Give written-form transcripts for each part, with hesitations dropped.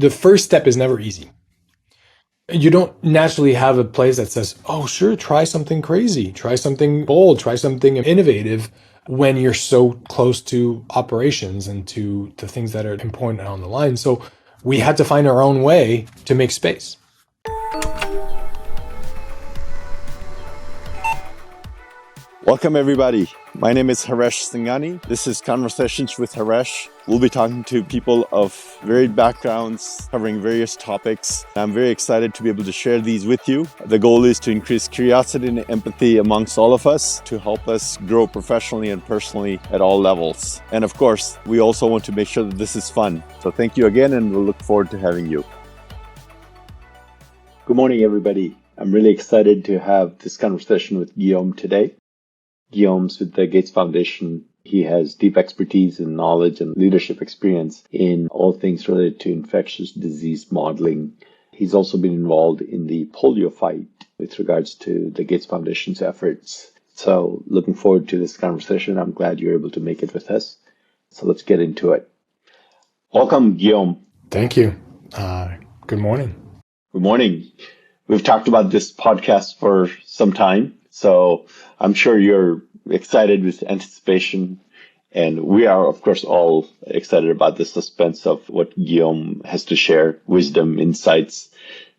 the first step is never easy. You don't naturally have a place that says, oh, sure, try something crazy, try something bold, try something innovative when you're so close to operations and to the things that are important on the line. So we had to find our own way to make space. Welcome, everybody. My name is Haresh Singani. This is Conversations with Haresh. We'll be talking to people of varied backgrounds, covering various topics. I'm very excited to be able to share these with you. The goal is to increase curiosity and empathy amongst all of us to help us grow professionally and personally at all levels. And of course, we also want to make sure that this is fun. So thank you again, and we'll look forward to having you. Good morning, everybody. I'm really excited to have this conversation with Guillaume today. Guillaume's with the Gates Foundation. He has deep expertise and knowledge and leadership experience in all things related to infectious disease modeling. He's also been involved in the polio fight with regards to the Gates Foundation's efforts. So looking forward to this conversation. I'm glad you're able to make it with us. So let's get into it. Welcome, Guillaume. Thank you. Good morning. Good morning. We've talked about this podcast for some time, so I'm sure you're excited with anticipation. And we are, of course, all excited about the suspense of what Guillaume has to share, wisdom, insights,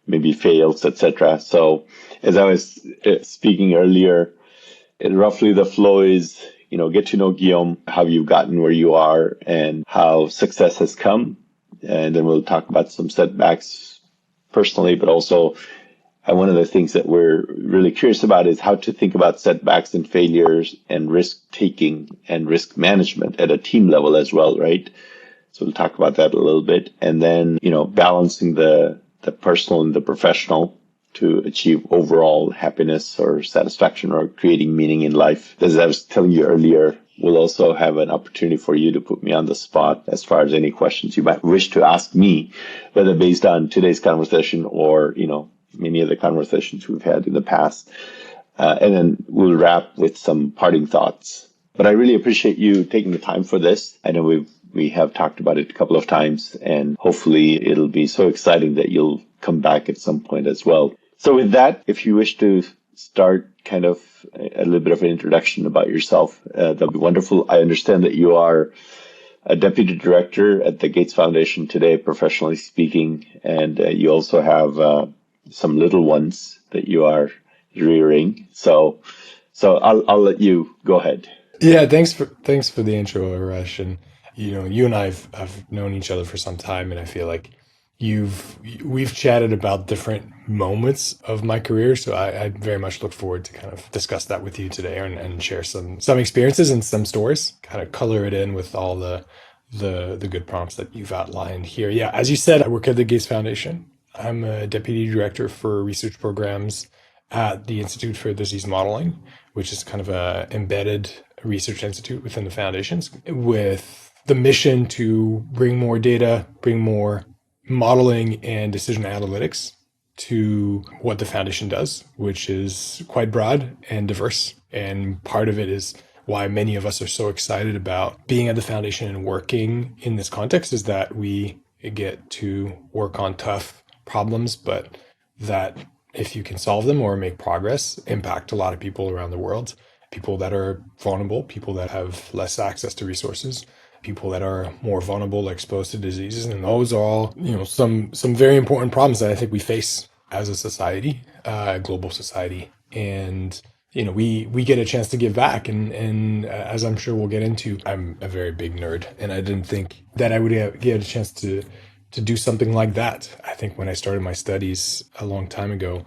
maybe fails, etc. So as I was speaking earlier, roughly the flow is, get to know Guillaume, how you've gotten where you are and how success has come. And then we'll talk about some setbacks personally, but also one of the things that we're really curious about is how to think about setbacks and failures and risk-taking and risk management at a team level as well, right? So we'll talk about that a little bit. And then, balancing the personal and the professional to achieve overall happiness or satisfaction or creating meaning in life. As I was telling you earlier, we'll also have an opportunity for you to put me on the spot as far as any questions you might wish to ask me, whether based on today's conversation or, many of the conversations we've had in the past. And then we'll wrap with some parting thoughts. But I really appreciate you taking the time for this. I know we have talked about it a couple of times, and hopefully it'll be so exciting that you'll come back at some point as well. So with that, if you wish to start kind of a little bit of an introduction about yourself, that'll be wonderful. I understand that you are a deputy director at the Gates Foundation today, professionally speaking, and you also have some little ones that you are rearing. So I'll let you go ahead. Yeah, thanks for the intro, Haresh. And you and I have known each other for some time, and I feel like we've chatted about different moments of my career. So I very much look forward to kind of discuss that with you today and share some experiences and some stories, kind of color it in with all the good prompts that you've outlined here. Yeah, as you said, I work at the Gates Foundation. I'm a deputy director for research programs at the Institute for Disease Modeling, which is kind of a embedded research institute within the foundations, with the mission to bring more data, bring more modeling and decision analytics to what the foundation does, which is quite broad and diverse. And part of it is why many of us are so excited about being at the foundation and working in this context, is that we get to work on tough problems, but that if you can solve them or make progress, impact a lot of people around the world, people that are vulnerable, people that have less access to resources, people that are more vulnerable, exposed to diseases. And those are all, some very important problems that I think we face as a society, a global society. And, we get a chance to give back. And as I'm sure we'll get into, I'm a very big nerd, and I didn't think that I would get a chance to do something like that. I think when I started my studies a long time ago,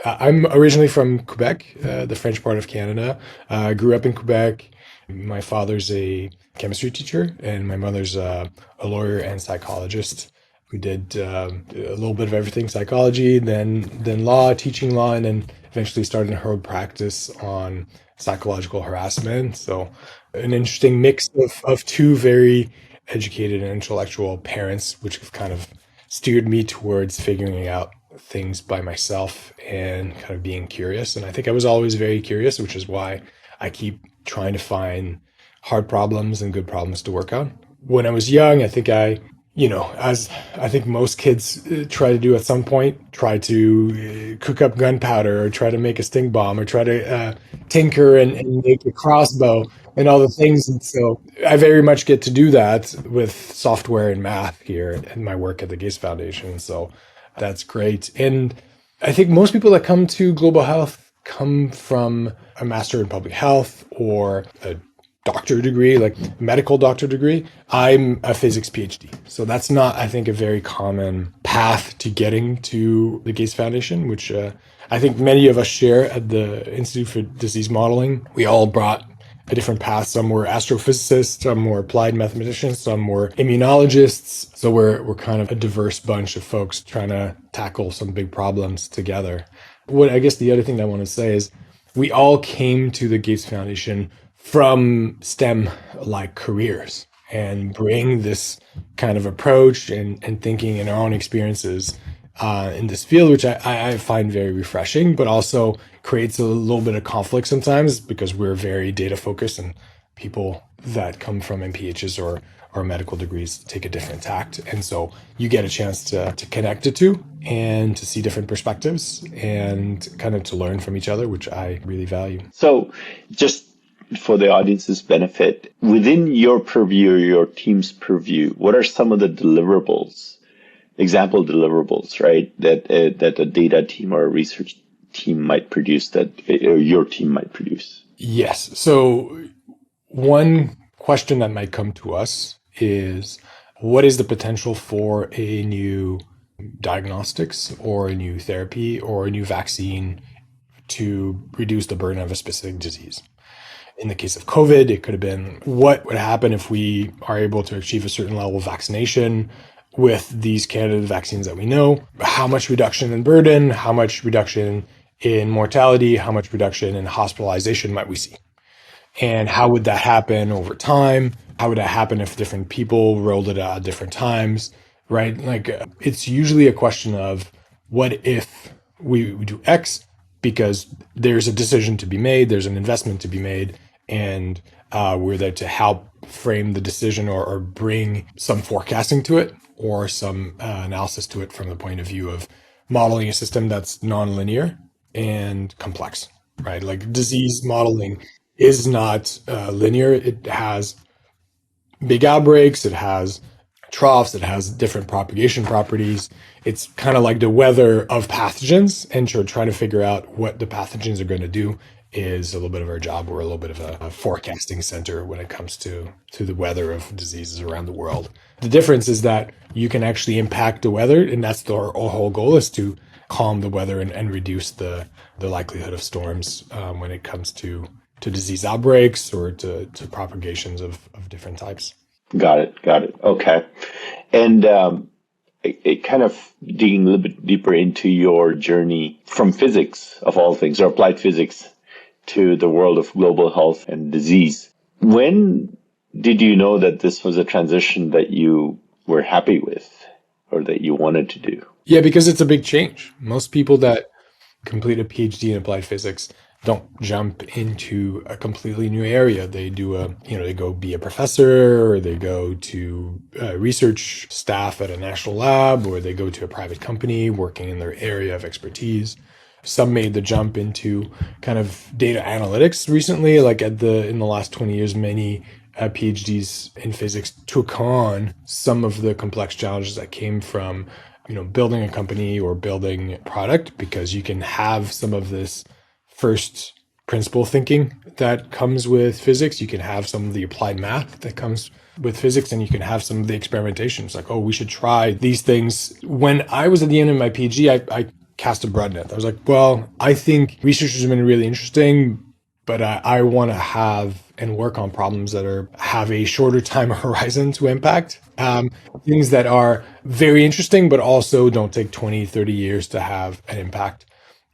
I'm originally from Quebec, the French part of Canada. I grew up in Quebec. My father's a chemistry teacher, and my mother's a lawyer and psychologist. We did a little bit of everything: psychology, then law, teaching law, and then eventually started her own practice on psychological harassment. So an interesting mix of two very educated and intellectual parents, which have kind of steered me towards figuring out things by myself and kind of being curious. And I think I was always very curious, which is why I keep trying to find hard problems and good problems to work on. When I was young, I think I as I think most kids try to do at some point, try to cook up gunpowder or try to make a stink bomb or try to tinker and make a crossbow and all the things. And so I very much get to do that with software and math here in my work at the Gates Foundation. So that's great. And I think most people that come to global health come from a master in public health or a doctor degree, like medical doctor degree. I'm a physics PhD. So that's not, I think, a very common path to getting to the Gates Foundation, which I think many of us share at the Institute for Disease Modeling. We all brought a different path. Some were astrophysicists, some were applied mathematicians, some were immunologists. So we're kind of a diverse bunch of folks trying to tackle some big problems together. What I guess the other thing I want to say is we all came to the Gates Foundation from STEM-like careers and bring this kind of approach and thinking in our own experiences in this field, which I find very refreshing, but also creates a little bit of conflict sometimes because we're very data focused and people that come from MPHs or medical degrees take a different tact. And so you get a chance to connect the two and to see different perspectives and kind of to learn from each other, which I really value. So just for the audience's benefit, within your purview or your team's purview, what are some of the deliverables, example deliverables, right, that a data team or a research team might produce that or your team might produce? Yes. So one question that might come to us is, what is the potential for a new diagnostics or a new therapy or a new vaccine to reduce the burden of a specific disease? In the case of COVID, it could have been, what would happen if we are able to achieve a certain level of vaccination with these candidate vaccines that we know? How much reduction in burden? How much reduction in mortality? How much reduction in hospitalization might we see? And how would that happen over time? How would that happen if different people rolled it out at different times, right? Like it's usually a question of what if we do X because there's a decision to be made, there's an investment to be made, and we're there to help frame the decision or bring some forecasting to it or some analysis to it from the point of view of modeling a system that's nonlinear and complex, right? Like disease modeling is not linear. It has big outbreaks, it has troughs, it has different propagation properties. It's kind of like the weather of pathogens, and so trying to figure out what the pathogens are going to do is a little bit of our job. We're a little bit of a forecasting center when it comes to the weather of diseases around the world. The difference is that you can actually impact the weather, and that's our whole goal is to calm the weather and reduce the likelihood of storms when it comes to disease outbreaks or to propagations of different types. Got it. Okay. And it kind of digging a little bit deeper into your journey from physics, of all things, or applied physics, to the world of global health and disease. When did you know that this was a transition that you were happy with or that you wanted to do? Yeah, because it's a big change. Most people that complete a PhD in applied physics don't jump into a completely new area. They do they go be a professor, or they go to research staff at a national lab, or they go to a private company working in their area of expertise. Some made the jump into kind of data analytics recently, like in the last 20 years, many PhDs in physics took on some of the complex challenges that came from, building a company or building a product, because you can have some of this first principle thinking that comes with physics. You can have some of the applied math that comes with physics, and you can have some of the experimentation. It's like, oh, we should try these things. When I was at the end of my PhD, I cast a broad net. I was like, well, I think research has been really interesting, but I want to have and work on problems that have a shorter time horizon to impact. Things that are very interesting, but also don't take 20, 30 years to have an impact.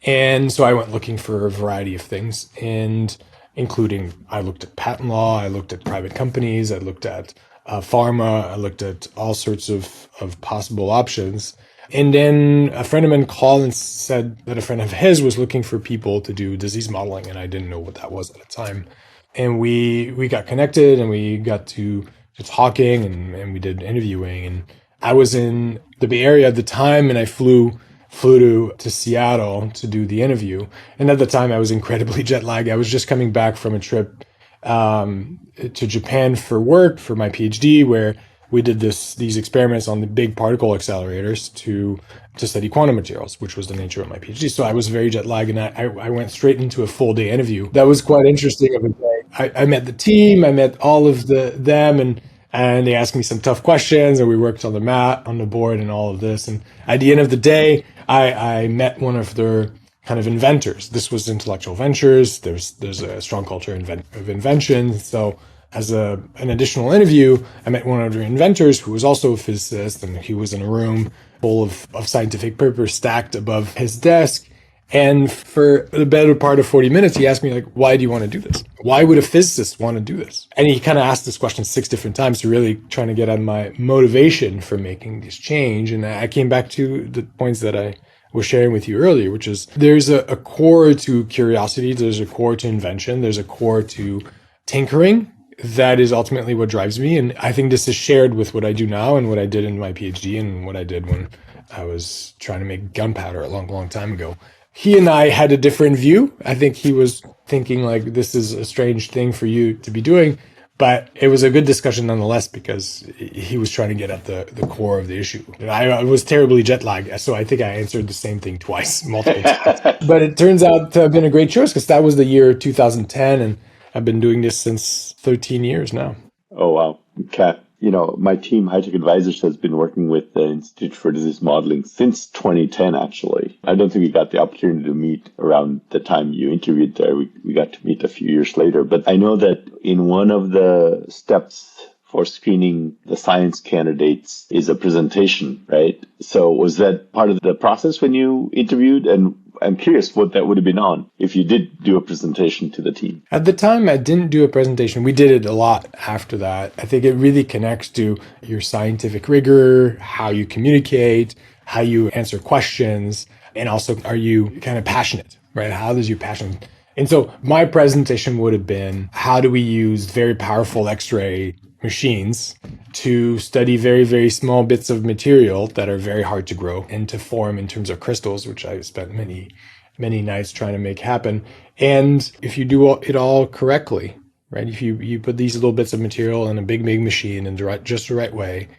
And so I went looking for a variety of things, and including, I looked at patent law, I looked at private companies, I looked at pharma, I looked at all sorts of possible options. And then a friend of mine called and said that a friend of his was looking for people to do disease modeling, and I didn't know what that was at the time. And we got connected, and we got to talking, and we did interviewing, and I was in the Bay Area at the time, and I flew to Seattle to do the interview. And at the time, I was incredibly jet lagged. I was just coming back from a trip to Japan for work for my PhD, where we did these experiments on the big particle accelerators to study quantum materials, which was the nature of my PhD. So I was very jet lagged, and I went straight into a full day interview. That was quite interesting of a day. I met the team, I met all of them, and they asked me some tough questions, and we worked on the mat, on the board, and all of this. And at the end of the day, I met one of their kind of inventors. This was intellectual ventures. There's a strong culture of invention. So as an additional interview, I met one of the inventors who was also a physicist, and he was in a room full of scientific papers stacked above his desk. And for the better part of 40 minutes, he asked me, like, why do you want to do this? Why would a physicist want to do this? And he kind of asked this question 6 different times to really trying to get at my motivation for making this change. And I came back to the points that I was sharing with you earlier, which is there's a core to curiosity, there's a core to invention, there's a core to tinkering. That is ultimately what drives me. And I think this is shared with what I do now and what I did in my PhD and what I did when I was trying to make gunpowder a long, long time ago. He and I had a different view. I think he was thinking like, this is a strange thing for you to be doing, but it was a good discussion nonetheless, because he was trying to get at the core of the issue. I was terribly jet lagged, so I think I answered the same thing twice, multiple times. But it turns out to have been a great choice, because that was the year 2010, and I've been doing this since 13 years now. Oh, wow. Okay. You know, my team, High Tech Advisors, has been working with the Institute for Disease Modeling since 2010, actually. I don't think we got the opportunity to meet around the time you interviewed there. We got to meet a few years later. But I know that in one of the steps for screening the science candidates is a presentation, right? So was that part of the process when you interviewed? And I'm curious what that would have been on if you did do a presentation to the team. At the time, I didn't do a presentation. We did it a lot after that. I think it really connects to your scientific rigor, how you communicate, how you answer questions, and also, are you kind of passionate, right? How does your passion? And so my presentation would have been, how do we use very powerful X-ray machines to study very, very small bits of material that are very hard to grow and to form in terms of crystals, which I spent many, many nights trying to make happen. And if you do it all correctly, right? If you put these little bits of material in a big, big machine in just the right way,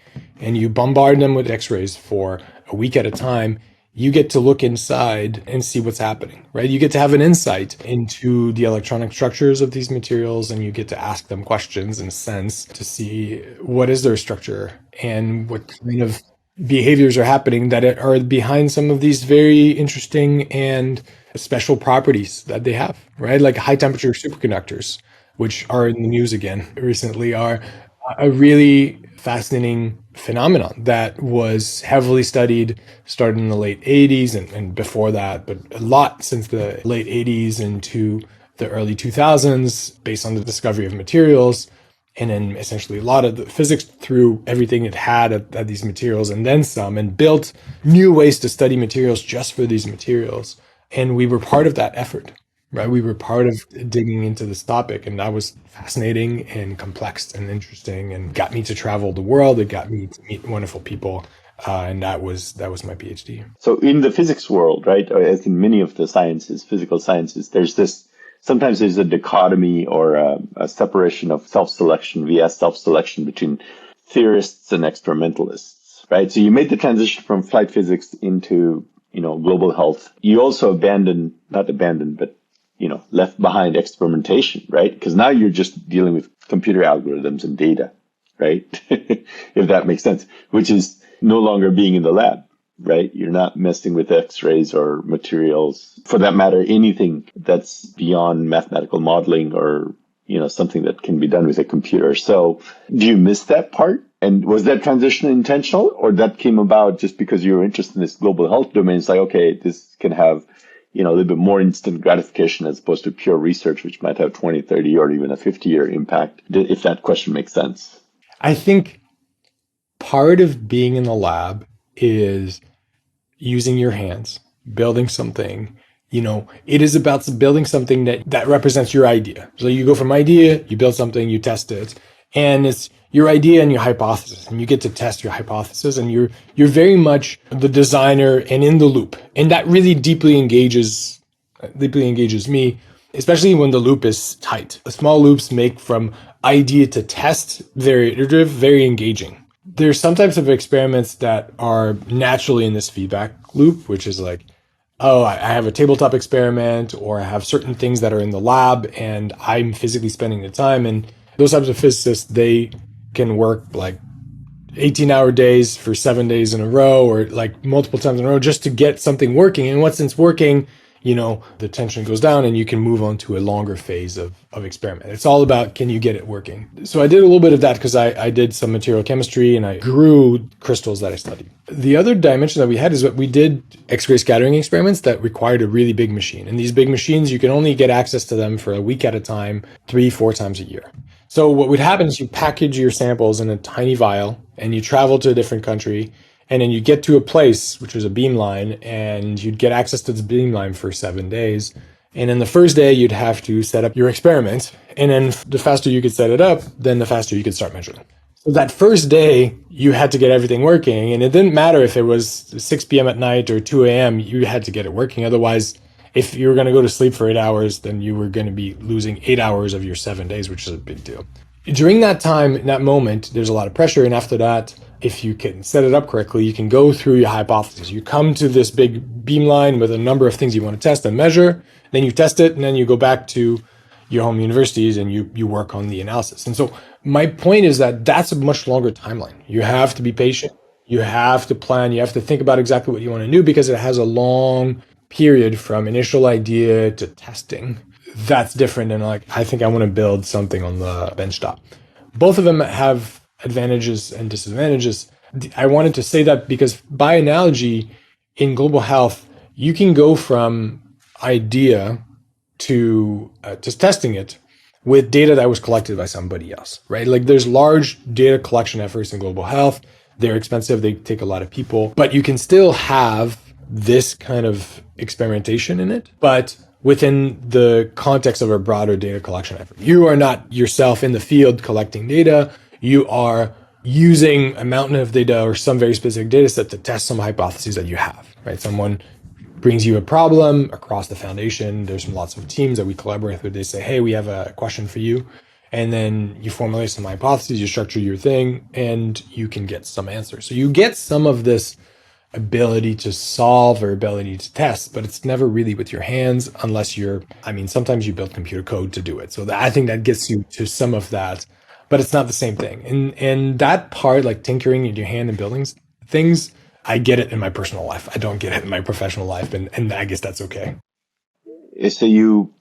and you bombard them with X-rays for a week at a time, you get to look inside and see what's happening, right? You get to have an insight into the electronic structures of these materials, and you get to ask them questions in a sense to see what is their structure and what kind of behaviors are happening that are behind some of these very interesting and special properties that they have, right? Like high temperature superconductors, which are in the news again recently, are a really fascinating phenomenon that was heavily studied, started in the late 80s and before that, but a lot since the late 80s into the early 2000s, based on the discovery of materials. And then essentially a lot of the physics threw everything it had at these materials and then some, and built new ways to study materials just for these materials. And we were part of that effort, right? We were part of digging into this topic, and that was fascinating and complex and interesting, and got me to travel the world. It got me to meet wonderful people, and that was my PhD. So in the physics world, right, or as in many of the sciences, physical sciences, sometimes there's a dichotomy or a separation of self-selection via self-selection between theorists and experimentalists, right? So you made the transition from flight physics into, global health. You also left behind experimentation, right? Because now you're just dealing with computer algorithms and data, right? If that makes sense, which is no longer being in the lab, right? You're not messing with X-rays or materials, for that matter, anything that's beyond mathematical modeling or, something that can be done with a computer. So do you miss that part? And was that transition intentional, or that came about just because you were interested in this global health domain? It's like, okay, this can have, a little bit more instant gratification as opposed to pure research, which might have 20, 30, or even a 50-year impact, if that question makes sense. I think part of being in the lab is using your hands, building something. It is about building something that represents your idea. So you go from idea, you build something, you test it, And it's your idea and your hypothesis, and you get to test your hypothesis, and you're very much the designer and in the loop. And that really deeply engages me, especially when the loop is tight. The small loops make from idea to test very iterative, very engaging. There's some types of experiments that are naturally in this feedback loop, which is like, oh, I have a tabletop experiment, or I have certain things that are in the lab and I'm physically spending the time. And those types of physicists, they can work like 18-hour days for 7 days in a row, or like multiple times in a row, just to get something working. And once it's working, the tension goes down and you can move on to a longer phase of experiment. It's all about, can you get it working? So I did a little bit of that because I did some material chemistry and I grew crystals that I studied. The other dimension that we had is that we did X-ray scattering experiments that required a really big machine. And these big machines, you can only get access to them for a week at a time, 3-4 times a year. So what would happen is you package your samples in a tiny vial and you travel to a different country, and then you get to a place, which was a beamline, and you'd get access to this beamline for 7 days. And then the first day, you'd have to set up your experiment. And then the faster you could set it up, then the faster you could start measuring. So that first day, you had to get everything working. And it didn't matter if it was 6 p.m. at night or 2 a.m., you had to get it working. Otherwise, if you were going to go to sleep for 8 hours, then you were going to be losing 8 hours of your 7 days, which is a big deal. During that time, in that moment, there's a lot of pressure. And after that, if you can set it up correctly, you can go through your hypothesis. You come to this big beamline with a number of things you want to test and measure. Then you test it, and then you go back to your home universities and you work on the analysis. And so my point is that that's a much longer timeline. You have to be patient. You have to plan. You have to think about exactly what you want to do, because it has a long period from initial idea to testing. That's different than like, I think I want to build something on the benchtop. Both of them have advantages and disadvantages. I wanted to say that because, by analogy, in global health, you can go from idea to testing it with data that was collected by somebody else, right? Like, there's large data collection efforts in global health. They're expensive. They take a lot of people, but you can still have this kind of experimentation in it, but within the context of a broader data collection effort. You are not yourself in the field collecting data. You are using a mountain of data or some very specific data set to test some hypotheses that you have, right? Someone brings you a problem across the foundation. There's lots of teams that we collaborate with. They say, hey, we have a question for you. And then you formulate some hypotheses, you structure your thing, and you can get some answers. So you get some of this ability to solve or ability to test, but it's never really with your hands unless sometimes you build computer code to do it. So I think that gets you to some of that, but it's not the same thing. And that part, like tinkering in your hand and building things, I get it in my personal life. I don't get it in my professional life. And I guess that's okay. So you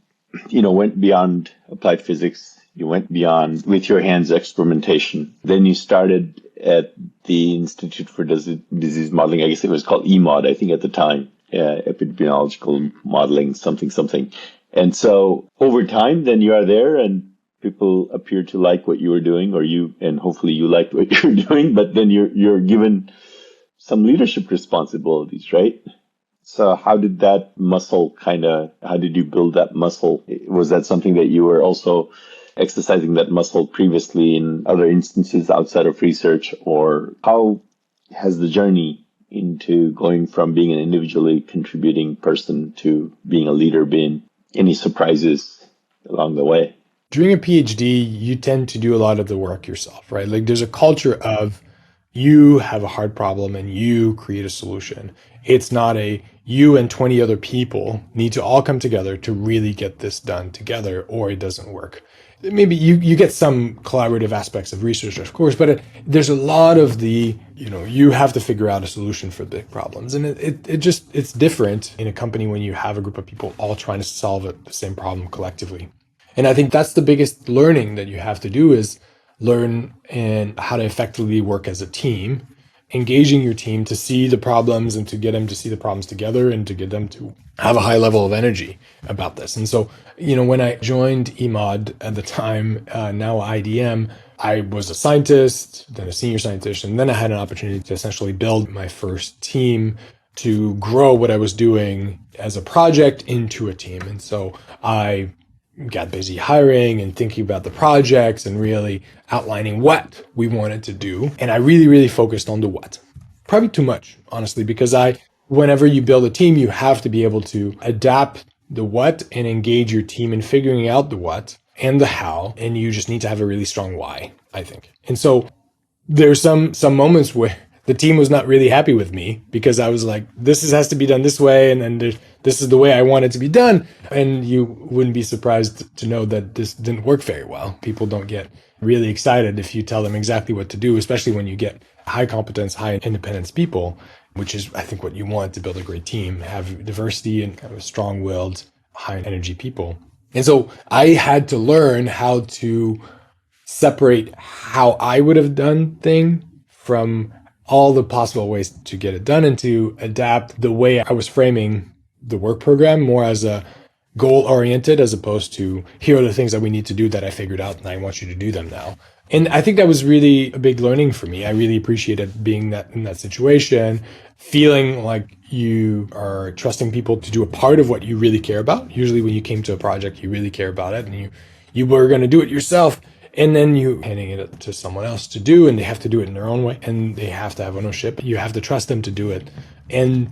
went beyond applied physics. You went beyond with your hands experimentation. Then you started at the Institute for Disease Modeling. I guess it was called EMOD, I think at the time, epidemiological modeling, something. And so over time, then you are there and people appear to like what you were doing, and hopefully you liked what you were doing, but then you're given some leadership responsibilities, right? So how did that muscle how did you build that muscle? Was that something that you were also exercising that muscle previously in other instances outside of research? Or how has the journey into going from being an individually contributing person to being a leader been? Any surprises along the way? During a PhD, you tend to do a lot of the work yourself, right? Like, there's a culture of you have a hard problem and you create a solution. It's not you and 20 other people need to all come together to really get this done together, or it doesn't work. Maybe you get some collaborative aspects of research, of course, but there's a lot of you have to figure out a solution for big problems. And it's different in a company when you have a group of people all trying to solve the same problem collectively. And I think that's the biggest learning that you have to do, is learn and how to effectively work as a team, engaging your team to see the problems and to get them to see the problems together and to get them to have a high level of energy about this. And so, when I joined EMOD at the time, now IDM, I was a scientist, then a senior scientist, and then I had an opportunity to essentially build my first team to grow what I was doing as a project into a team. And so I got busy hiring and thinking about the projects and really outlining what we wanted to do. And I really, really focused on the what. Probably too much, honestly, because whenever you build a team, you have to be able to adapt the what and engage your team in figuring out the what and the how. And you just need to have a really strong why, I think. And so there's some moments where the team was not really happy with me because I was like, has to be done this way, and then this is the way I want it to be done. And you wouldn't be surprised to know that this didn't work very well. People don't get really excited if you tell them exactly what to do, especially when you get high competence, high independence people, which is, I think, what you want to build a great team, have diversity and kind of strong-willed, high energy people. And so I had to learn how to separate how I would have done thing from all the possible ways to get it done, and to adapt the way I was framing the work program more as a goal oriented, as opposed to here are the things that we need to do that I figured out and I want you to do them now. And I think that was really a big learning for me. I really appreciated being in that situation, feeling like you are trusting people to do a part of what you really care about. Usually when you came to a project, you really care about it, and you were going to do it yourself. And then you handing it to someone else to do, and they have to do it in their own way, and they have to have ownership. You have to trust them to do it. And,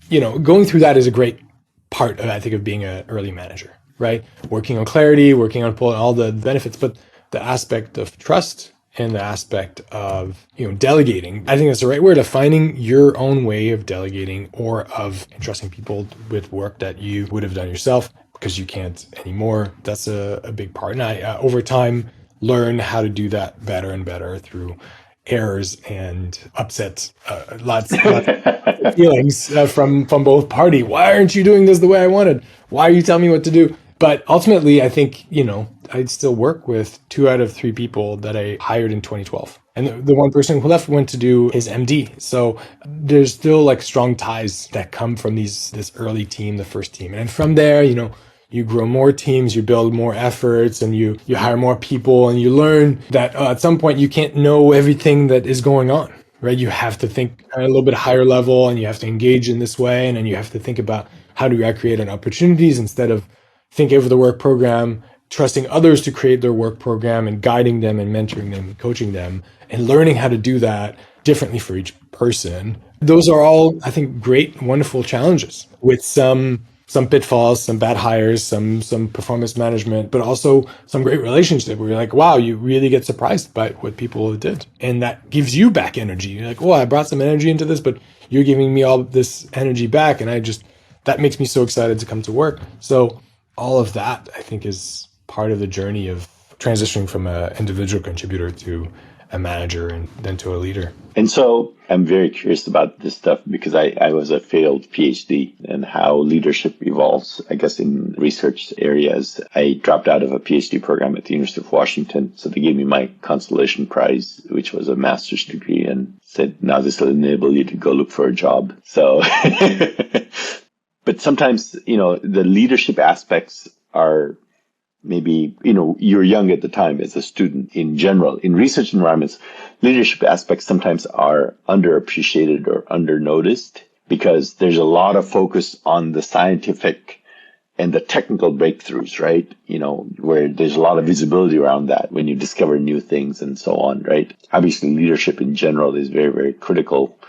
going through that is a great part, I think, of being an early manager, right? Working on clarity, working on pulling all the benefits, but the aspect of trust and the aspect of, delegating, I think that's the right word, of finding your own way of delegating or of entrusting people with work that you would have done yourself because you can't anymore. That's a big part. And I, over time, learn how to do that better and better through errors and upsets, lots of feelings from both party. Why aren't you doing this the way I wanted? Why are you telling me what to do? But ultimately, I think, I'd still work with 2 out of 3 people that I hired in 2012. And the one person who left went to do his MD. So there's still like strong ties that come from this early team, the first team. And from there, you grow more teams, you build more efforts, and you hire more people, and you learn that at some point you can't know everything that is going on, right? You have to think a little bit higher level, and you have to engage in this way, and then you have to think about how do I create an opportunities instead of thinking over the work program, trusting others to create their work program and guiding them and mentoring them and coaching them, and learning how to do that differently for each person. Those are all, I think, great, wonderful challenges with some pitfalls, some bad hires, some performance management, but also some great relationship where you're like, wow, you really get surprised by what people did. And that gives you back energy. You're like, oh, I brought some energy into this, but you're giving me all this energy back. And that makes me so excited to come to work. So all of that, I think, is part of the journey of transitioning from an individual contributor to a manager and then to a leader. And so I'm very curious about this stuff because I was a failed PhD and how leadership evolves, I guess, in research areas. I dropped out of a PhD program at the University of Washington. So they gave me my consolation prize, which was a master's degree, and said, now this will enable you to go look for a job. So, but sometimes, the leadership aspects are maybe, you're young at the time as a student in general. In research environments, leadership aspects sometimes are underappreciated or undernoticed because there's a lot of focus on the scientific and the technical breakthroughs, right? Where there's a lot of visibility around that when you discover new things and so on, right? Obviously, leadership in general is very, very critical.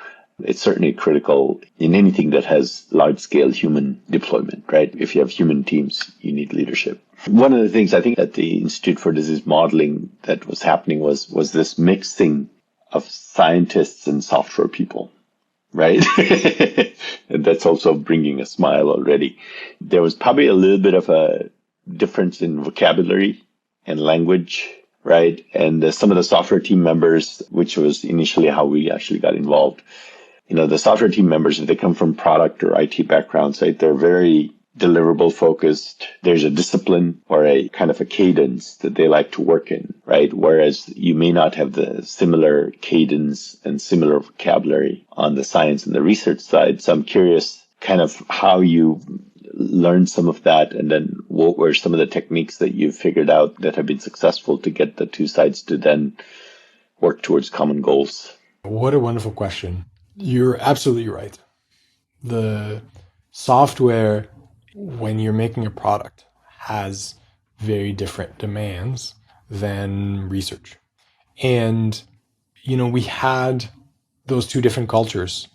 It's certainly critical in anything that has large-scale human deployment, right? If you have human teams, you need leadership. One of the things I think at the Institute for Disease Modeling that was happening was this mixing of scientists and software people, right? And that's also bringing a smile already. There was probably a little bit of a difference in vocabulary and language, right? And some of the software team members, which was initially how we actually got involved, the software team members, if they come from product or IT backgrounds, right, they're very deliverable focused. There's a discipline or a kind of a cadence that they like to work in, right? Whereas you may not have the similar cadence and similar vocabulary on the science and the research side. So I'm curious kind of how you learned some of that, and then what were some of the techniques that you've figured out that have been successful to get the two sides to then work towards common goals? What a wonderful question. You're absolutely right. The software, when you're making a product, has very different demands than research. And, we had those two different cultures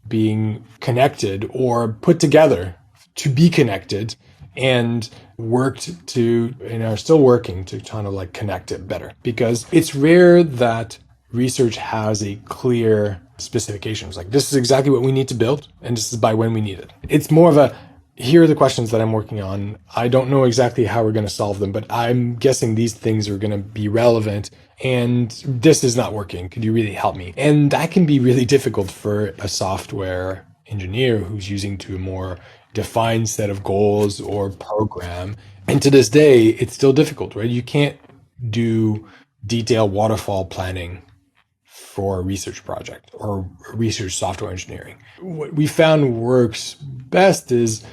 being connected or put together to be connected and worked to and are still working to kind of like connect it better, because it's rare that research has a clear specifications like this is exactly what we need to build and this is by when we need it. It's more of a here are the questions that I'm working on. I don't know exactly how we're going to solve them, but I'm guessing these things are going to be relevant and this is not working. Could you really help me? And that can be really difficult for a software engineer who's using to a more defined set of goals or program. And to this day, it's still difficult, right? You can't do detailed waterfall planning for a research project or research software engineering. What we found works best is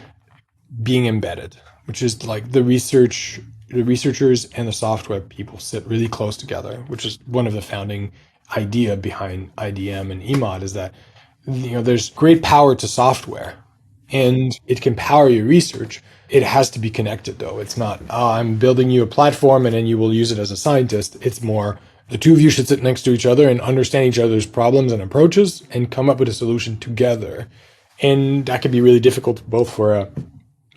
being embedded, which is like the researchers and the software people sit really close together, which is one of the founding idea behind IDM and EMOD is that there's great power to software and it can power your research. It has to be connected though. It's not, I'm building you a platform and then you will use it as a scientist. It's more the two of you should sit next to each other and understand each other's problems and approaches and come up with a solution together. And that can be really difficult both for a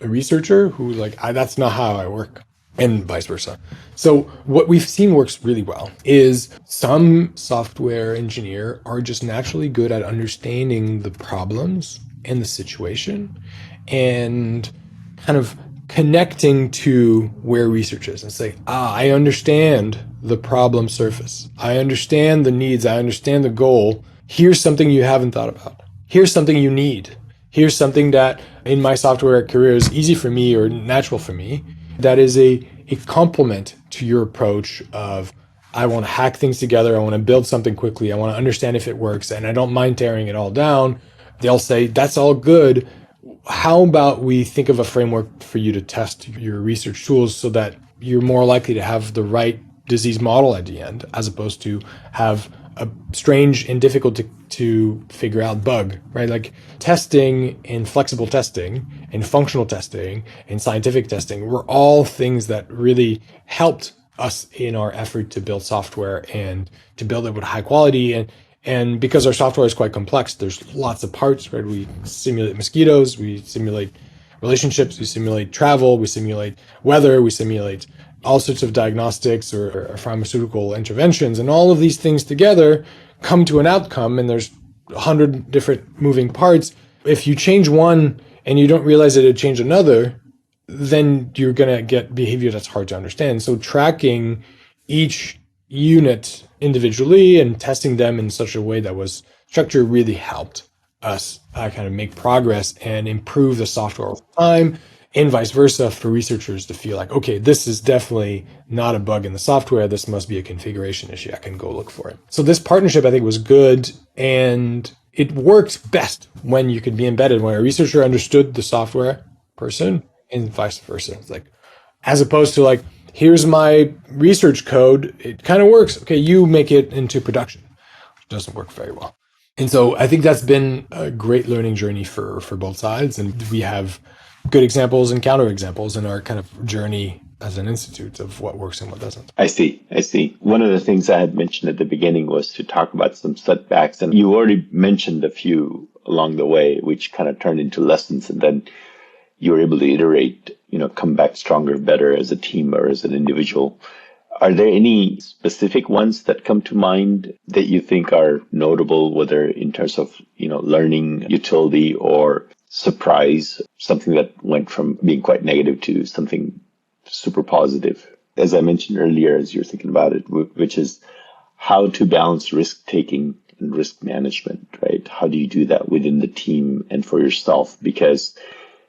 researcher who that's not how I work, and vice versa. So what we've seen works really well is some software engineer are just naturally good at understanding the problems and the situation and kind of connecting to where research is and say, I understand the problem surface. I understand the needs. I understand the goal. Here's something you haven't thought about. Here's something you need. Here's something that in my software career is easy for me or natural for me. That is a complement to your approach of, I want to hack things together. I want to build something quickly. I want to understand if it works and I don't mind tearing it all down. They'll say, that's all good. How about we think of a framework for you to test your research tools so that you're more likely to have the right disease model at the end, as opposed to have a strange and difficult to figure out bug, right? Like testing and flexible testing and functional testing and scientific testing were all things that really helped us in our effort to build software and to build it with high quality. And because our software is quite complex, there's lots of parts, right? We simulate mosquitoes, we simulate relationships, we simulate travel, we simulate weather, we simulate all sorts of diagnostics or pharmaceutical interventions. And all of these things together come to an outcome, and there's 100 different moving parts. If you change one and you don't realize that it changed another, then you're going to get behavior that's hard to understand. So tracking each unit individually and testing them in such a way that was structured really helped us kind of make progress and improve the software over time, and vice versa for researchers to feel like, okay, this is definitely not a bug in the software. This must be a configuration issue. I can go look for it. So this partnership, I think, was good, and it worked best when you could be embedded, when a researcher understood the software person and vice versa. It's like, as opposed to like, here's my research code. It kind of works. Okay, you make it into production. It doesn't work very well. And so I think that's been a great learning journey for both sides. And we have good examples and counterexamples in our kind of journey as an institute of what works and what doesn't. I see. One of the things I had mentioned at the beginning was to talk about some setbacks. And you already mentioned a few along the way, which kind of turned into lessons. And then you were able to iterate, come back stronger, better as a team or as an individual. Are there any specific ones that come to mind that you think are notable, whether in terms of, learning utility or surprise, something that went from being quite negative to something super positive? As I mentioned earlier, as you're thinking about it, which is how to balance risk taking and risk management, right? How do you do that within the team and for yourself? Because,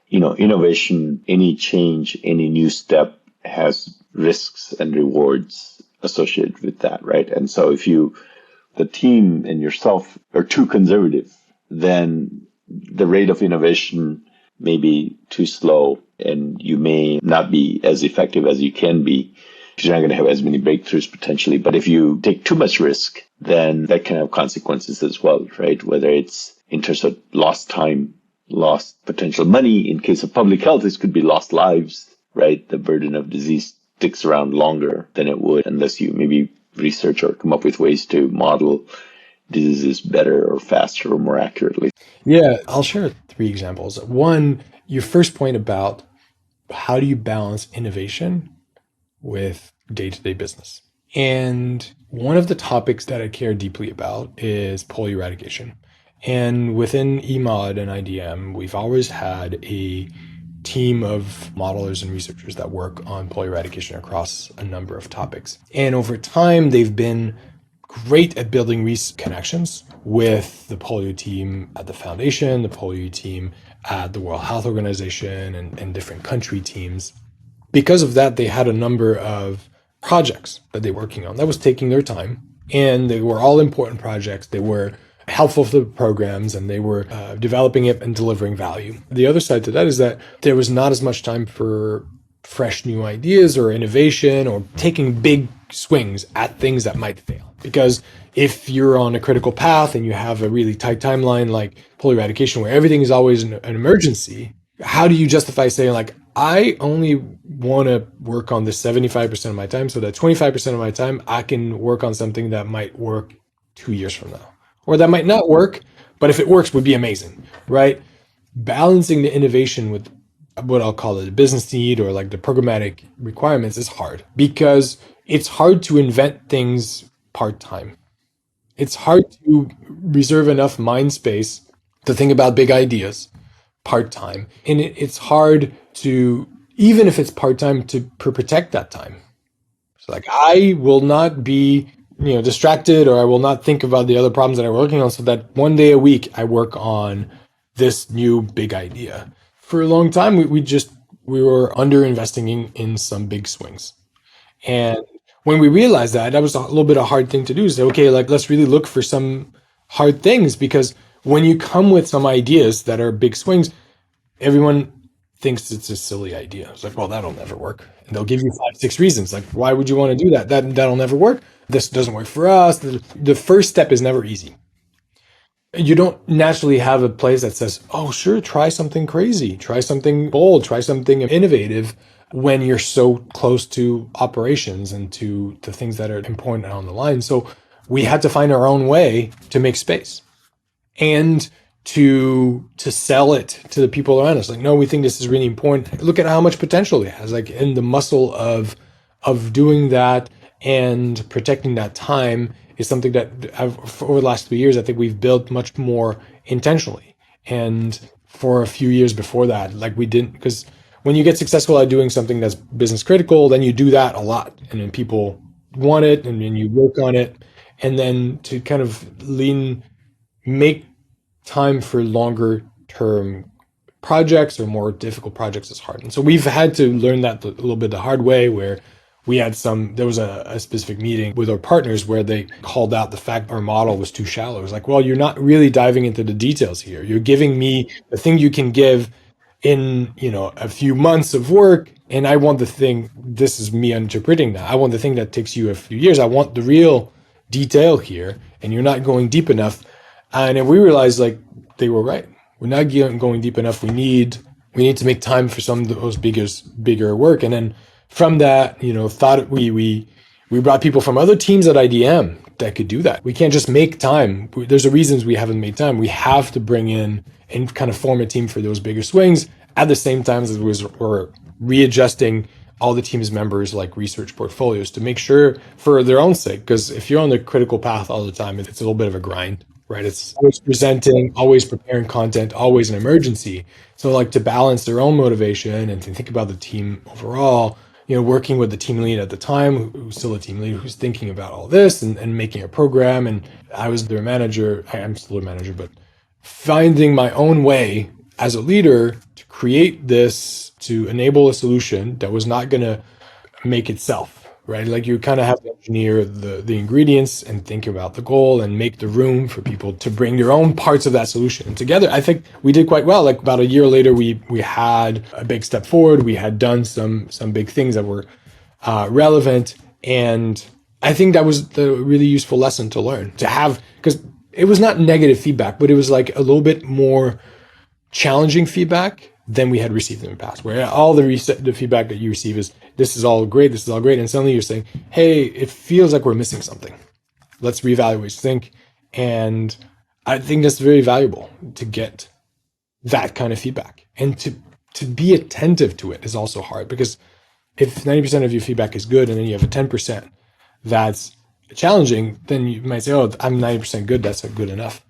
innovation, any change, any new step has risks and rewards associated with that, right? And so if the team and yourself are too conservative, then the rate of innovation may be too slow and you may not be as effective as you can be because you're not going to have as many breakthroughs potentially. But if you take too much risk, then that can have consequences as well, right? Whether it's in terms of lost time, lost potential money. In case of public health, this could be lost lives, right? The burden of disease sticks around longer than it would unless you maybe research or come up with ways to model diseases better or faster or more accurately. Yeah, I'll share three examples. One, your first point about how do you balance innovation with day-to-day business? And one of the topics that I care deeply about is polio eradication. And within eMod and IDM, we've always had a team of modelers and researchers that work on polio eradication across a number of topics. And over time, they've been great at building connections with the polio team at the foundation, the polio team at the World Health Organization, and different country teams. Because of that, they had a number of projects that they were working on that was taking their time. And they were all important projects. They were helpful for the programs, and they were developing it and delivering value. The other side to that is that there was not as much time for fresh new ideas or innovation or taking big swings at things that might fail. Because if you're on a critical path and you have a really tight timeline like polio eradication where everything is always an emergency, how do you justify saying like, I only want to work on this 75% of my time so that 25% of my time I can work on something that might work 2 years from now, or that might not work, but if it works would be amazing, right? Balancing the innovation with what I'll call it a business need or like the programmatic requirements is hard because it's hard to invent things part-time. It's hard to reserve enough mind space to think about big ideas part-time. And it's hard to, even if it's part-time, to protect that time. So like I will not be, distracted, or I will not think about the other problems that I'm working on so that one day a week I work on this new big idea. For a long time, we were under investing in some big swings. And when we realized that, that was a little bit a hard thing to do. Say, okay, like let's really look for some hard things, because when you come with some ideas that are big swings, everyone thinks it's a silly idea. It's like, well, that'll never work. And they'll give you 5, 6 reasons. Like, why would you want to do that? That'll never work. This doesn't work for us. The first step is never easy. You don't naturally have a place that says, oh, sure, try something crazy, try something bold, try something innovative when you're so close to operations and to the things that are important on the line. So we had to find our own way to make space and to sell it to the people around us. Like, no, we think this is really important. Look at how much potential it has, like in the muscle of doing that and protecting that time is something that over the last 3 years, I think we've built much more intentionally. And for a few years before that, like we didn't, because when you get successful at doing something that's business critical, then you do that a lot. And then people want it and then you work on it. And then to kind of make time for longer term projects or more difficult projects is hard. And so we've had to learn that a little bit the hard way, where there was a specific meeting with our partners where they called out the fact our model was too shallow. It was like, well, you're not really diving into the details here. You're giving me the thing you can give in, a few months of work. And I want this is me interpreting that. I want the thing that takes you a few years. I want the real detail here. And you're not going deep enough. And then we realized like they were right. We're not going deep enough. We need to make time for some of those bigger work. And then from that, thought we brought people from other teams at IDM that could do that. We can't just make time. There's a reasons we haven't made time. We have to bring in and kind of form a team for those bigger swings at the same time as we're readjusting all the team's members like research portfolios to make sure for their own sake. Because if you're on the critical path all the time, it's a little bit of a grind, right? It's always presenting, always preparing content, always an emergency. So like to balance their own motivation and to think about the team overall, working with the team lead at the time, who's still a team lead, who's thinking about all this and making a program. And I was their manager. I'm still a manager, but finding my own way as a leader to create this, to enable a solution that was not going to make itself, right? Like you kind of have to engineer the ingredients and think about the goal and make the room for people to bring their own parts of that solution. And together, I think we did quite well. Like about a year later, we had a big step forward. We had done some big things that were relevant. And I think that was the really useful lesson to learn, to have, because it was not negative feedback, but it was like a little bit more challenging feedback than we had received in the past. Where all the feedback that you receive is, this is all great, this is all great, and suddenly you're saying, hey, it feels like we're missing something. Let's reevaluate what you think. And I think that's very valuable to get that kind of feedback. And to be attentive to it is also hard, because if 90% of your feedback is good and then you have a 10% that's challenging, then you might say, oh, I'm 90% good, that's not good enough.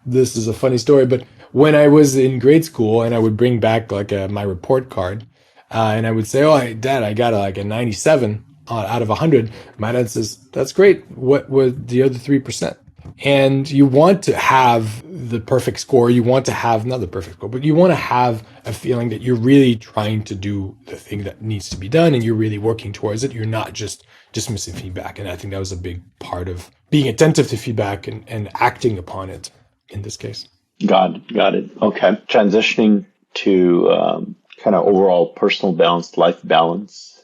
This is a funny story, but when I was in grade school and I would bring back like my report card, and I would say, oh, Dad, I got like a 97 out of 100. My dad says, that's great. What was the other 3%? And you want to have the perfect score. You want to have, not the perfect score, but you want to have a feeling that you're really trying to do the thing that needs to be done and you're really working towards it. You're not just dismissing feedback. And I think that was a big part of being attentive to feedback and acting upon it in this case. Got it. Okay. Transitioning to kind of overall personal balance, life balance.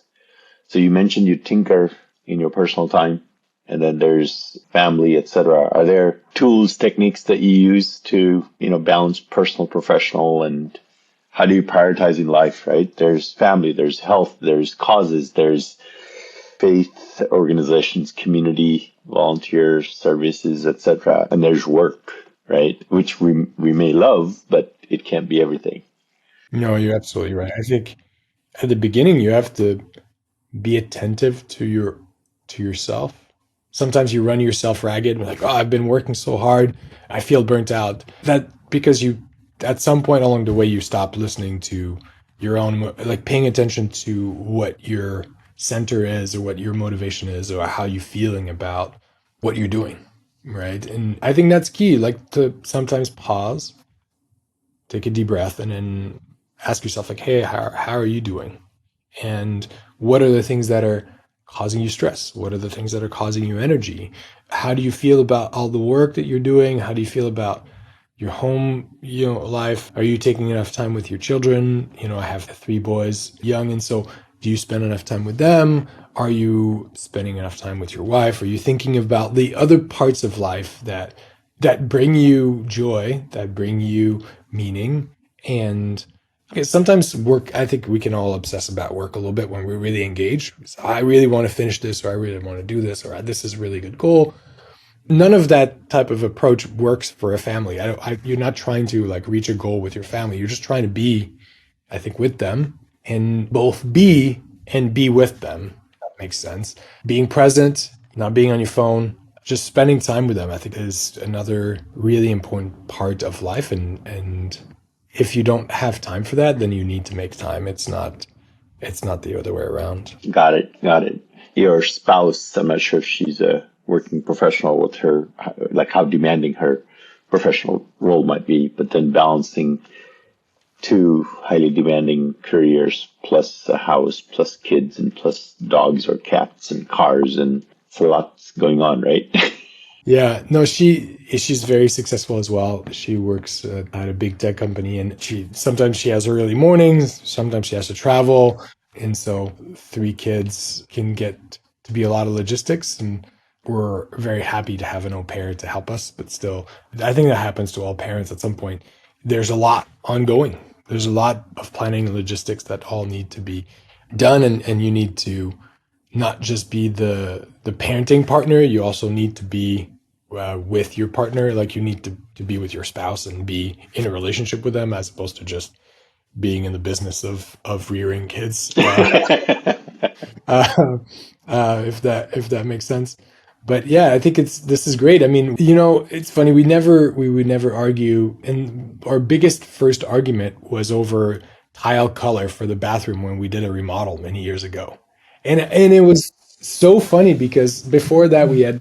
So you mentioned you tinker in your personal time, and then there's family, etc. Are there tools, techniques that you use to, balance personal, professional, and how do you prioritize in life, right? There's family, there's health, there's causes, there's faith organizations, community, volunteer services, etc. And there's work, right? Which we may love, but it can't be everything. No, you're absolutely right. I think at the beginning you have to be attentive to yourself. Sometimes you run yourself ragged, like, oh, I've been working so hard, I feel burnt out. That because you at some point along the way you stop listening to your own, like paying attention to what your center is or what your motivation is or how you're feeling about what you're doing, right? And I think that's key, like to sometimes pause, take a deep breath, and then ask yourself, like, hey, how are you doing? And what are the things that are causing you stress? What are the things that are causing you energy? How do you feel about all the work that you're doing? How do you feel about your home, life? Are you taking enough time with your children? I have 3 boys, young, and so do you spend enough time with them? Are you spending enough time with your wife? Are you thinking about the other parts of life that bring you joy, that bring you meaning? And sometimes work, I think we can all obsess about work a little bit when we're really engaged. So I really want to finish this, or I really want to do this, or this is a really good goal. None of that type of approach works for a family. You're not trying to like reach a goal with your family. You're just trying to be, I think, with them and both be and be with them. That makes sense. Being present, not being on your phone, just spending time with them, I think is another really important part of life. And if you don't have time for that, then you need to make time. It's not the other way around. Got it. Your spouse, I'm not sure if she's a working professional with her, like how demanding her professional role might be, but then balancing 2 highly demanding careers plus a house plus kids and plus dogs or cats and cars, and it's a lot going on, right? Yeah, no, she's very successful as well. She works at a big tech company, and sometimes she has early mornings, sometimes she has to travel, and so 3 kids can get to be a lot of logistics. And we're very happy to have an au pair to help us, but still, I think that happens to all parents at some point. There's a lot ongoing. There's a lot of planning and logistics that all need to be done, and you need to not just be the parenting partner. You also need to be with your partner. Like you need to be with your spouse and be in a relationship with them, as opposed to just being in the business of rearing kids. If that makes sense. But yeah, I think this is great. I mean, it's funny. We would never argue, and our biggest first argument was over tile color for the bathroom when we did a remodel many years ago, and it was so funny because before that we had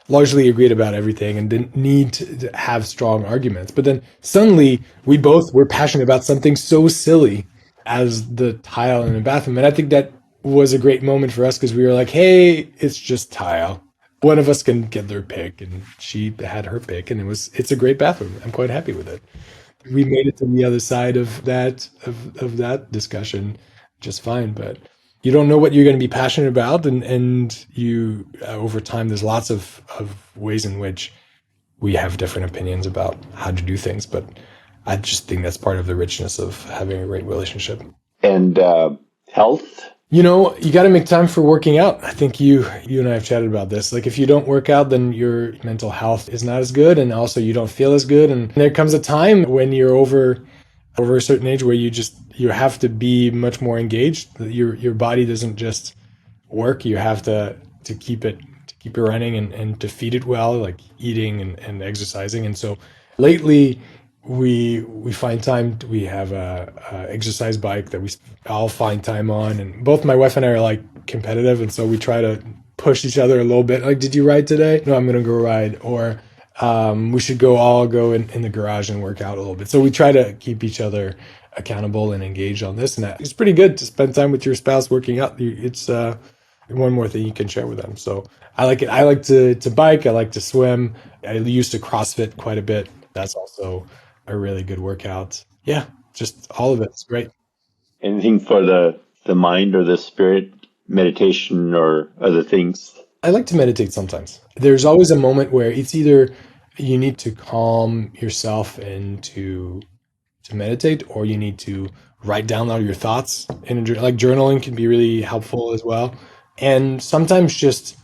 largely agreed about everything and didn't need to have strong arguments. But then suddenly we both were passionate about something so silly as the tile in the bathroom, and I think that was a great moment for us because we were like, hey, it's just tile. One of us can get their pick, and she had her pick, and it's a great bathroom. I'm quite happy with it. We made it to the other side of that discussion just fine, but you don't know what you're going to be passionate about, and you over time there's lots of ways in which we have different opinions about how to do things, but I just think that's part of the richness of having a great relationship. And health? You got to make time for working out. I think you and I have chatted about this. Like if you don't work out, then your mental health is not as good, and also you don't feel as good. And there comes a time when you're over a certain age where you have to be much more engaged. Your body doesn't just work. You have to keep it running and to feed it well, like eating and exercising. And so lately we find time. We have a exercise bike that we all find time on, and both my wife and I are like competitive, and so we try to push each other a little bit. Like, did you ride today? No, I'm gonna go ride. Or we should all go in the garage and work out a little bit. So we try to keep each other accountable and engaged on this, and it's pretty good to spend time with your spouse working out. It's one more thing you can share with them. So I like it. I like to bike. I like to swim. I used to CrossFit quite a bit. That's also a really good workout. Yeah, just all of it. It's great. Anything for the mind or the spirit, meditation or other things? I like to meditate sometimes. There's always a moment where it's either you need to calm yourself and to meditate, or you need to write down all your thoughts. And like journaling can be really helpful as well. And sometimes just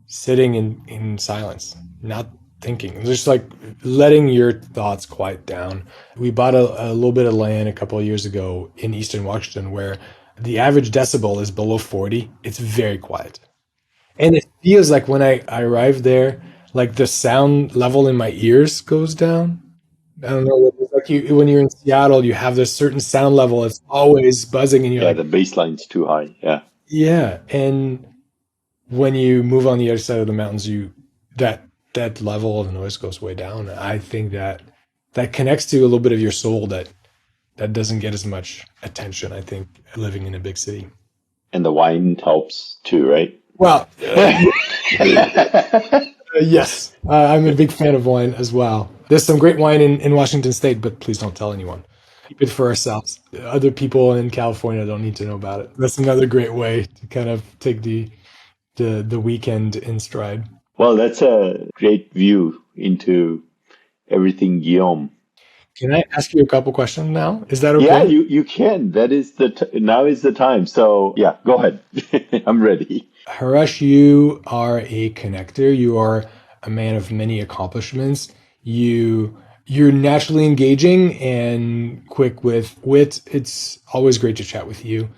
sitting in silence, not thinking, just like letting your thoughts quiet down. We bought a little bit of land a couple of years ago in Eastern Washington where the average decibel is below 40. It's very quiet. And it feels like when I arrived there, like the sound level in my ears goes down. I don't know. It's like when you're in Seattle, you have this certain sound level. It's always buzzing, and you're Yeah, like, the baseline's too high. Yeah. yeah. And when you move on the other side of the mountains, that that level of noise goes way down. I think that connects to a little bit of your soul that doesn't get as much attention. I think living in a big city. And the wine helps too, right? Well, yes, I'm a big fan of wine as well. There's some great wine in Washington State, but please don't tell anyone. Keep it for ourselves. Other people in California don't need to know about it. That's another great way to kind of take the weekend in stride. Well, that's a great view into everything Guillaume. Can I ask you a couple questions now? Is that Yeah, okay? you can. That is now is the time. So yeah, go ahead. I'm ready. Haresh, you are a connector. You are a man of many accomplishments. You're naturally engaging and quick with wit. It's always great to chat with you.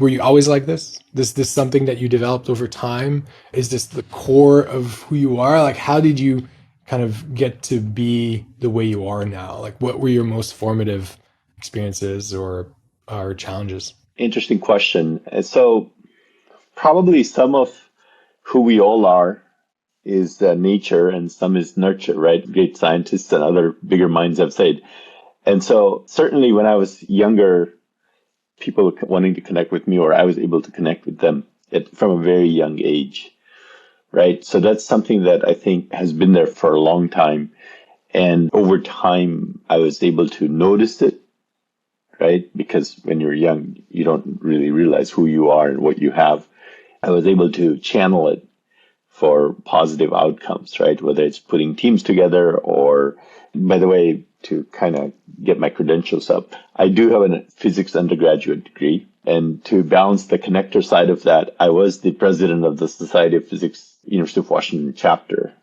Were you always like this? This something that you developed over time? Is this the core of who you are? Like, how did you kind of get to be the way you are now? Like, what were your most formative experiences or challenges? Interesting question. And so probably some of who we all are is nature and some is nurture, right? Great scientists and other bigger minds have said. And so certainly when I was younger, people wanting to connect with me, or I was able to connect with them from a very young age, right? So that's something that I think has been there for a long time. And over time, I was able to notice it, right? Because when you're young, you don't really realize who you are and what you have. I was able to channel it for positive outcomes, right? Whether it's putting teams together or, by the way, to kind of get my credentials up, I do have a physics undergraduate degree. And to balance the connector side of that, I was the president of the Society of Physics, University of Washington chapter,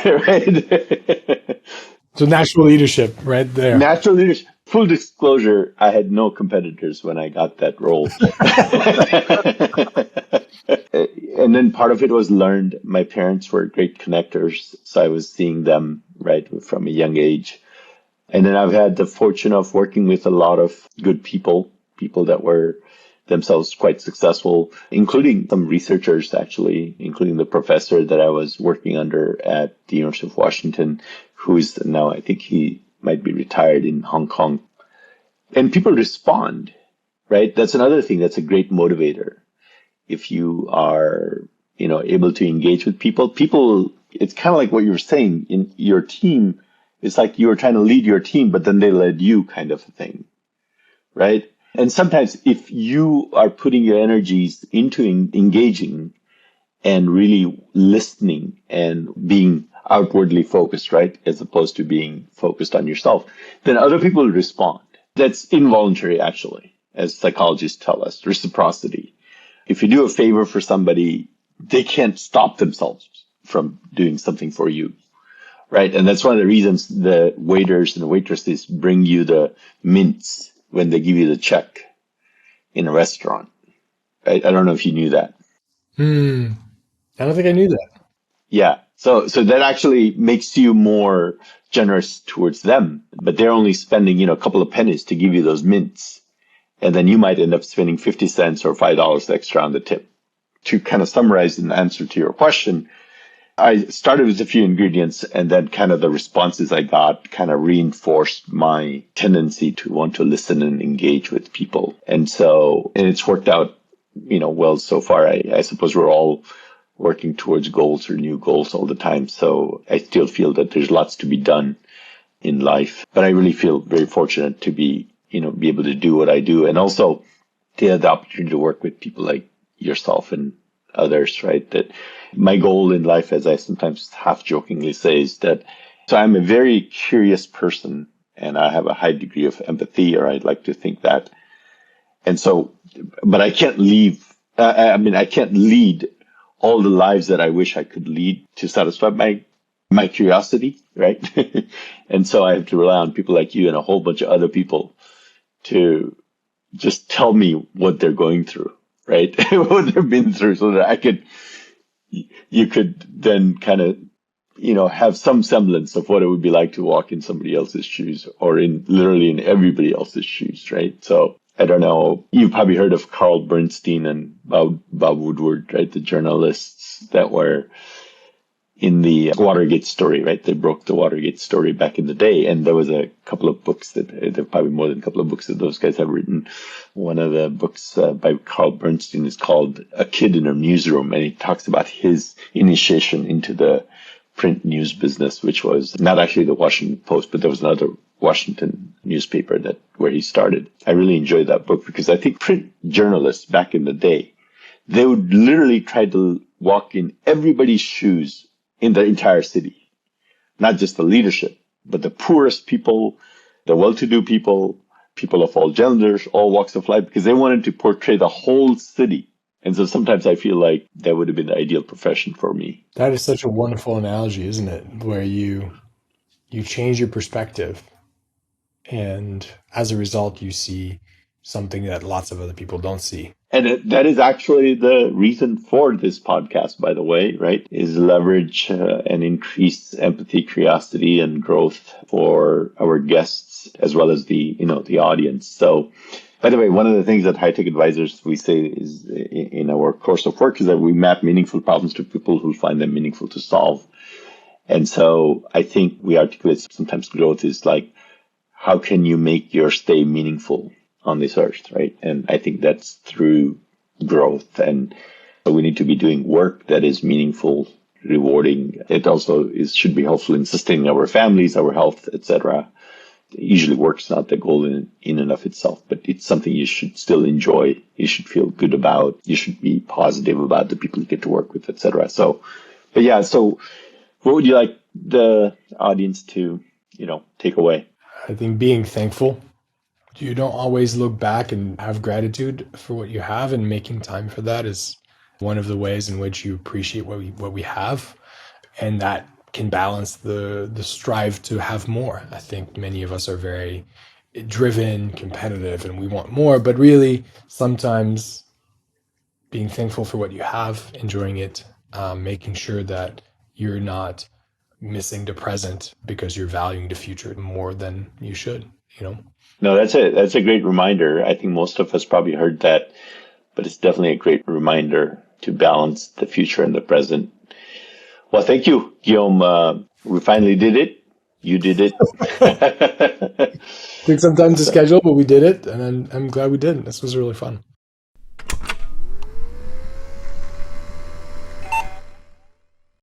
right? So natural leadership right there. Natural leadership. Full disclosure, I had no competitors when I got that role. And then part of it was learned. My parents were great connectors, so I was seeing them right from a young age. And then I've had the fortune of working with a lot of good people that were themselves quite successful, including some researchers, actually, including the professor that I was working under at the University of Washington, who's now, I think he might be retired in Hong Kong. And people respond, right? That's another thing that's a great motivator. If you are, able to engage with people, it's kind of like what you were saying in your team. It's like you were trying to lead your team, but then they led you kind of a thing, right? And sometimes if you are putting your energies into engaging and really listening and being outwardly focused, right? As opposed to being focused on yourself, then other people respond. That's involuntary, actually, as psychologists tell us, reciprocity. If you do a favor for somebody, they can't stop themselves from doing something for you, right? And that's one of the reasons the waiters and the waitresses bring you the mints when they give you the check in a restaurant. I don't know if you knew that. Hmm. I don't think I knew that. Yeah. So that actually makes you more generous towards them, but they're only spending, a couple of pennies to give you those mints. And then you might end up spending 50 cents or $5 extra on the tip. To kind of summarize an answer to your question, I started with a few ingredients, and then kind of the responses I got kind of reinforced my tendency to want to listen and engage with people. And it's worked out, well so far. I suppose we're all working towards goals or new goals all the time. So I still feel that there's lots to be done in life, but I really feel very fortunate to be able to do what I do. And also to have the opportunity to work with people like yourself and others, right? That my goal in life, as I sometimes half jokingly say, is that so I'm a very curious person and I have a high degree of empathy, or I'd like to think that. And so, but I can't I can't lead all the lives that I wish I could lead to satisfy my curiosity, right? And so I have to rely on people like you and a whole bunch of other people to just tell me what they're going through, right? What they've been through, so that you could then kind of, have some semblance of what it would be like to walk in somebody else's shoes, or literally in everybody else's shoes, right? So I don't know. You've probably heard of Carl Bernstein and Bob Woodward, right? The journalists that were in the Watergate story, right? They broke the Watergate story back in the day. And there was a couple of books there probably more than a couple of books that those guys have written. One of the books by Carl Bernstein is called A Kid in a Newsroom. And he talks about his initiation into the print news business, which was not actually the Washington Post, but there was another Washington newspaper where he started. I really enjoyed that book because I think print journalists back in the day, they would literally try to walk in everybody's shoes in the entire city, not just the leadership, but the poorest people, the well-to-do people, people of all genders, all walks of life, because they wanted to portray the whole city. And so sometimes I feel like that would have been the ideal profession for me. That is such a wonderful analogy, isn't it? Where you change your perspective, and as a result, you see something that lots of other people don't see. And that is actually the reason for this podcast, by the way, right? Is leverage and increase empathy, curiosity, and growth for our guests as well as the audience. So, by the way, one of the things that high-tech advisors we say is in our course of work is that we map meaningful problems to people who find them meaningful to solve. And so I think we articulate sometimes growth is like, how can you make your stay meaningful on this earth, right? And I think that's through growth. And so we need to be doing work that is meaningful, rewarding. It also should be helpful in sustaining our families, our health, etc. Usually work's not the goal in and of itself, but it's something you should still enjoy. You should feel good about. You should be positive about the people you get to work with, etc. So, but yeah, so what would you like the audience to, take away? I think being thankful. You don't always look back and have gratitude for what you have, and making time for that is one of the ways in which you appreciate what we have, and that can balance the strive to have more. I think many of us are very driven, competitive, and we want more, but really sometimes being thankful for what you have, enjoying it, making sure that you're not missing the present because you're valuing the future more than you should, No, that's a great reminder. I think most of us probably heard that, but it's definitely a great reminder to balance the future and the present. Well, thank you, Guillaume. We finally did it. You did it. Took some time to schedule, but we did it, and I'm glad we did. This was really fun.